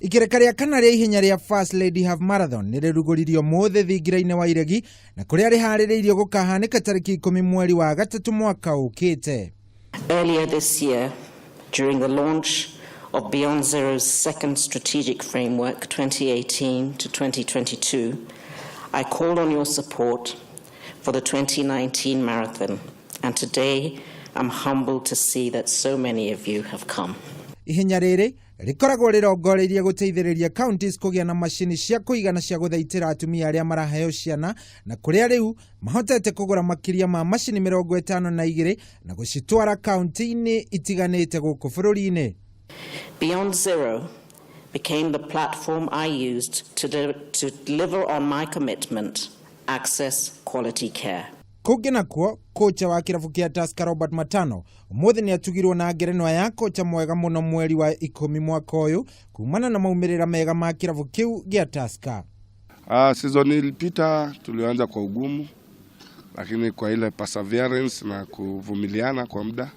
Ikereka ria kana ria ihenya ria First Lady Half Marathon nirerugoririo mothe thingira-ini wa Iregi na kuria rihaririirio gukahanika tariki 10 mweri wa gatatu mwaka ukite. Earlier this year, during the launch of Beyond Zero's second strategic framework 2018 to 2022, I called on your support for the 2019 marathon, and today I'm humbled to see that so many of you have come. Ihenya riri rikoragwo rirongoreirie guteithiriria counties kugia na mashini cia kuigana cia guthaitira atumia aria maraheo ciana na kuria riu mahotete kugura makiria ma mashini 52 na gucitwara county-ini itiganite guku bururi-ini. Beyond Zero became the platform I used to deliver on my commitment, access quality care. Kugi nakuo, kocha wa kirabu kia Tusker Robert Matano umuthi ni atugirwo na ngerenwa ya kocha mwega muno mweri wa 10 mwaka uyu kumana na maumirira mega ma kirabu kiu gia Tusker. Season ilipita tulianza kwa ugumu, lakini kwa ile perseverance na kuvumiliana kwa muda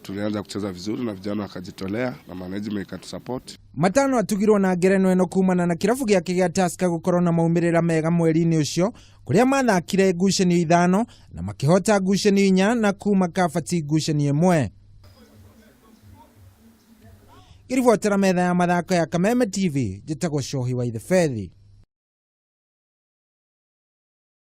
tulianza kucheza vizuri na vijana wakajitolea na management ikatusupport. Matano atugirwo na ngerenwa eno kumana na kirabu giake gia Tusker gukorwo na maumirira mega mweri-ini ucio kuria mathakire ngucanio 5 na makihota ngucanio 4 na kuma kabati ngucanio 1. Iribotera metha ya mathako ya Kameme TV, jitagwo Shohi wa Ithefethi.